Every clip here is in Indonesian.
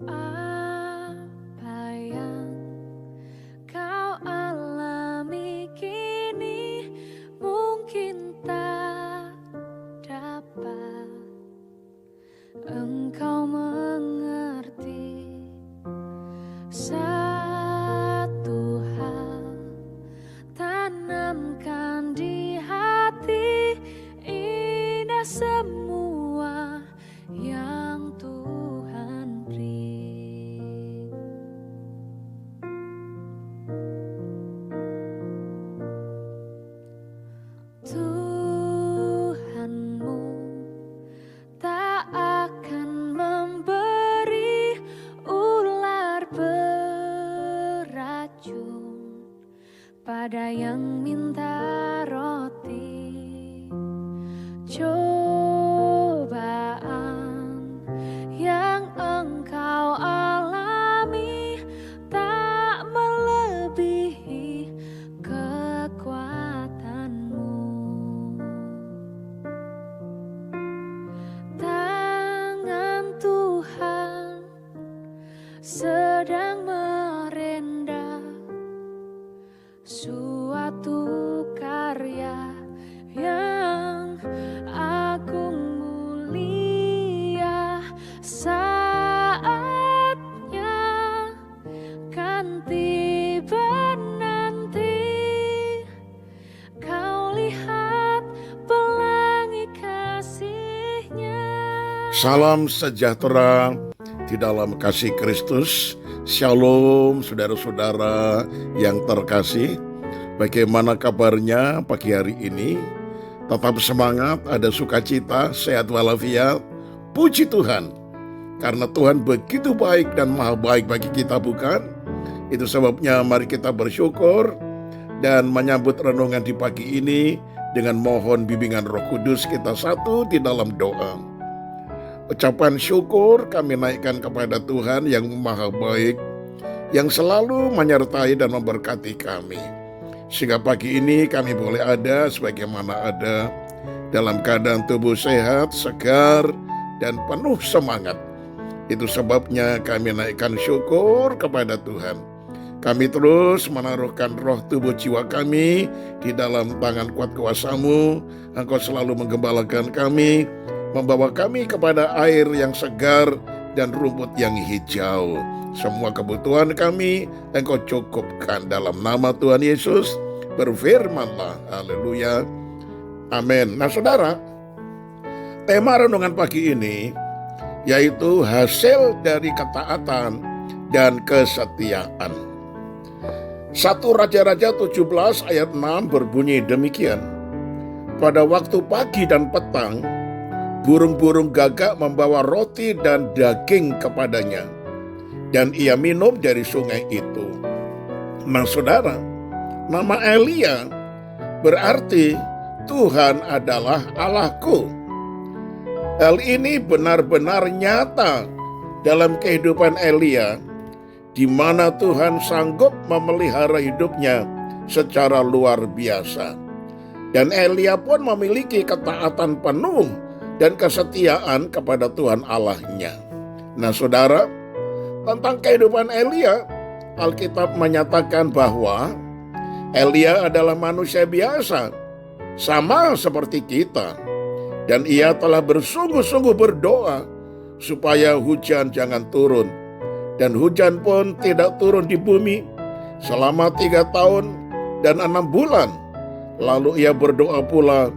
Apa yang kau alami kini mungkin tak dapat engkau mengerti. Satu hal tanamkan di hati, indah semua yang Tuhan beri. Tuhanmu tak akan memberi ular beracun pada yang minta roti. Cobaan yang engkau alami tak melebihi kekuatanmu. Tangan Tuhan sedang merendah suatu karya yang agung mulia. Saatnya kan tiba nanti, kau lihat pelangi kasih-Nya. Salam sejahtera di dalam kasih Kristus. Shalom saudara-saudara yang terkasih. Bagaimana kabarnya pagi hari ini? Tetap semangat, ada sukacita, sehat walafiat. Puji Tuhan, karena Tuhan begitu baik dan maha baik bagi kita, bukan? Itu sebabnya mari kita bersyukur dan menyambut renungan di pagi ini dengan mohon bimbingan Roh Kudus. Kita satu di dalam doa. Ucapan syukur kami naikkan kepada Tuhan yang maha baik, yang selalu menyertai dan memberkati kami. Sehingga pagi ini kami boleh ada sebagaimana ada, dalam keadaan tubuh sehat, segar, dan penuh semangat. Itu sebabnya kami naikkan syukur kepada Tuhan. Kami terus menaruhkan roh tubuh jiwa kami di dalam tangan kuat kuasa-Mu. Engkau selalu menggembalakan kami, membawa kami kepada air yang segar dan rumput yang hijau. Semua kebutuhan kami Engkau cukupkan dalam nama Tuhan Yesus. Berfirmanlah, haleluya, amin. Nah saudara, tema renungan pagi ini yaitu hasil dari ketaatan dan kesetiaan. 1 Raja-Raja 17 ayat 6 berbunyi demikian. Pada waktu pagi dan petang, burung-burung gagak membawa roti dan daging kepadanya, dan ia minum dari sungai itu. Nah saudara, nama Elia berarti Tuhan adalah Allahku. Hal ini benar-benar nyata dalam kehidupan Elia, di mana Tuhan sanggup memelihara hidupnya secara luar biasa. Dan Elia pun memiliki ketaatan penuh dan kesetiaan kepada Tuhan Allahnya. Nah saudara, tentang kehidupan Elia, Alkitab menyatakan bahwa Elia adalah manusia biasa, sama seperti kita. Dan ia telah bersungguh-sungguh berdoa supaya hujan jangan turun. Dan hujan pun tidak turun di bumi selama 3 tahun dan 6 bulan. Lalu ia berdoa pula,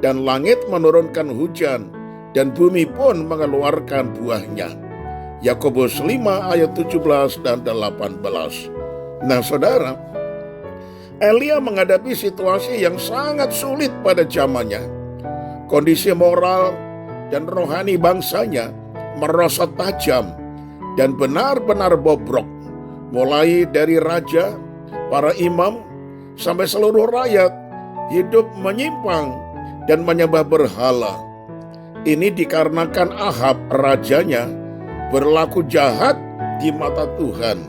dan langit menurunkan hujan, dan bumi pun mengeluarkan buahnya. Yakobus 5 ayat 17 dan 18. Nah saudara, Elia menghadapi situasi yang sangat sulit pada zamannya. Kondisi moral dan rohani bangsanya merosot tajam dan benar-benar bobrok. Mulai dari raja, para imam, sampai seluruh rakyat hidup menyimpang dan menyembah berhala. Ini dikarenakan Ahab rajanya berlaku jahat di mata Tuhan.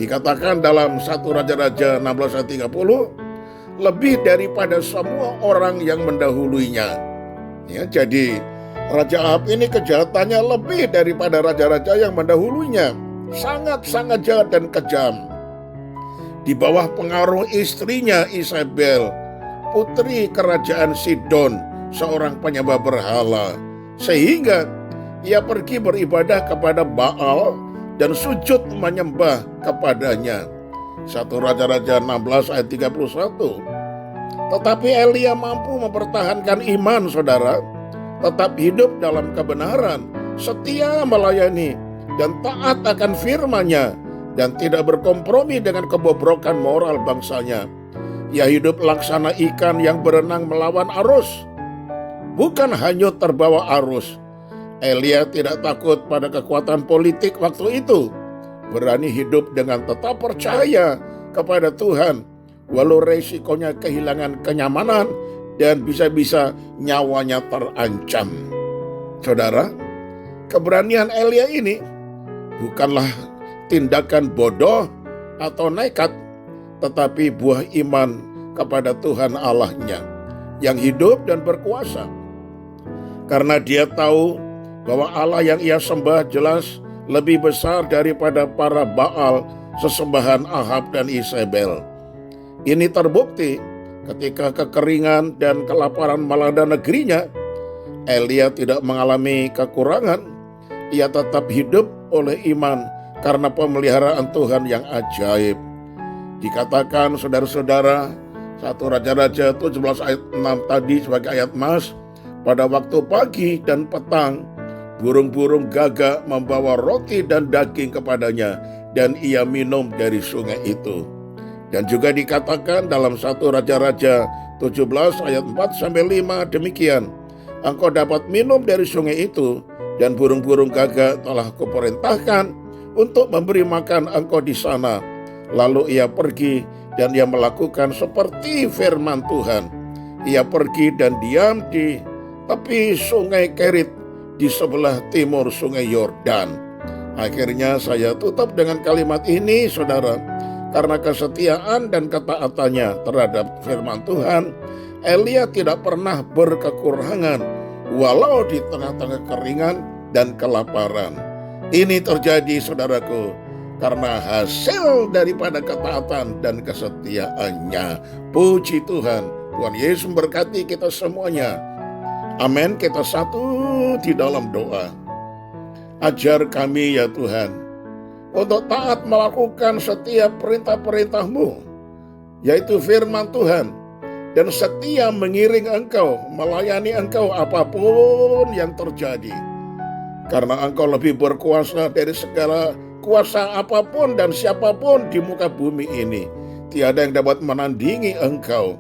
Dikatakan dalam 1 Raja-Raja 16 ayat 30, lebih daripada semua orang yang mendahuluinya. Ya, jadi Raja Ahab ini kejahatannya lebih daripada raja-raja yang mendahulunya. Sangat-sangat jahat dan kejam. Di bawah pengaruh istrinya Isabel, putri kerajaan Sidon, seorang penyembah berhala, sehingga ia pergi beribadah kepada Baal dan sujud menyembah kepadanya. 1 Raja-Raja 16 ayat 31. Tetapi Elia mampu mempertahankan iman, saudara, tetap hidup dalam kebenaran, setia melayani, dan taat akan firman-Nya, dan tidak berkompromi dengan kebobrokan moral bangsanya. Ia hidup laksana ikan yang berenang melawan arus, bukan hanyut terbawa arus. Elia tidak takut pada kekuatan politik waktu itu, berani hidup dengan tetap percaya kepada Tuhan, walau resikonya kehilangan kenyamanan dan bisa-bisa nyawanya terancam. Saudara, keberanian Elia ini bukanlah tindakan bodoh atau nekat, tetapi buah iman kepada Tuhan Allahnya yang hidup dan berkuasa. Karena dia tahu bahwa Allah yang ia sembah jelas lebih besar daripada para Baal, sesembahan Ahab dan Isabel. Ini terbukti ketika kekeringan dan kelaparan melanda negerinya. Elia tidak mengalami kekurangan. Ia tetap hidup oleh iman karena pemeliharaan Tuhan yang ajaib. Dikatakan saudara-saudara, 1 Raja-Raja 17 ayat 6 tadi sebagai ayat mas, pada waktu pagi dan petang, burung-burung gagak membawa roti dan daging kepadanya, dan ia minum dari sungai itu. Dan juga dikatakan dalam 1 Raja-Raja 17 ayat 4-5 demikian, engkau dapat minum dari sungai itu, dan burung-burung gagak telah kuperintahkan untuk memberi makan engkau di sana. Lalu ia pergi dan ia melakukan seperti firman Tuhan. Ia pergi dan diam di tepi sungai Kerit di sebelah timur sungai Yordan. Akhirnya saya tutup dengan kalimat ini, saudara. Karena kesetiaan dan ketaatannya terhadap firman Tuhan, Elia tidak pernah berkekurangan walau di tengah-tengah keringan dan kelaparan. Ini terjadi, saudaraku, karena hasil daripada ketaatan dan kesetiaannya. Puji Tuhan. Tuhan Yesus memberkati kita semuanya. Amin. Kita satu di dalam doa. Ajar kami ya Tuhan, untuk taat melakukan setiap perintah-perintah-Mu, yaitu firman Tuhan, dan setia mengiring Engkau, melayani Engkau apapun yang terjadi. Karena Engkau lebih berkuasa dari segala kuasa apapun dan siapapun di muka bumi ini. Tiada yang dapat menandingi Engkau.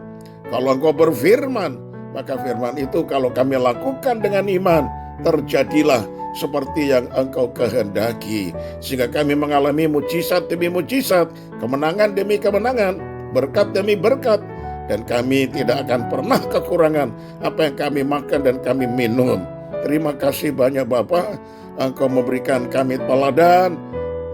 Kalau Engkau berfirman, maka firman itu kalau kami lakukan dengan iman, terjadilah seperti yang Engkau kehendaki. Sehingga kami mengalami mujizat demi mujizat, kemenangan demi kemenangan, berkat demi berkat. Dan kami tidak akan pernah kekurangan apa yang kami makan dan kami minum. Terima kasih banyak Bapa, Engkau memberikan kami teladan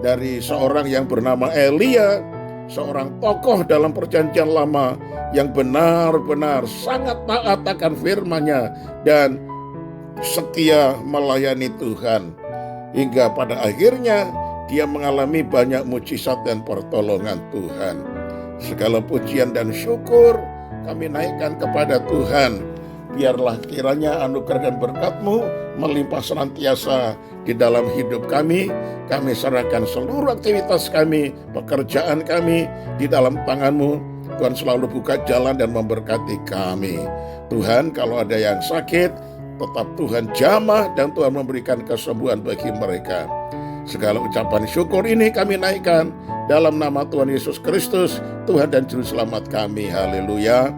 dari seorang yang bernama Elia, seorang tokoh dalam perjanjian lama yang benar-benar sangat taat akan firman-Nya dan setia melayani Tuhan. Hingga pada akhirnya dia mengalami banyak mujizat dan pertolongan Tuhan. Segala pujian dan syukur kami naikkan kepada Tuhan. Biarlah kiranya anugerah dan berkat-Mu melimpah senantiasa di dalam hidup kami. Kami serahkan seluruh aktivitas kami, pekerjaan kami di dalam tangan-Mu. Tuhan selalu buka jalan dan memberkati kami. Tuhan, kalau ada yang sakit, tetap Tuhan jamah dan Tuhan memberikan kesembuhan bagi mereka. Segala ucapan syukur ini kami naikkan dalam nama Tuhan Yesus Kristus, Tuhan dan Juru Selamat kami. Haleluya.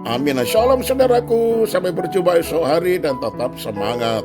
Amin. Shalom saudaraku. Sampai berjumpa esok hari dan tetap semangat.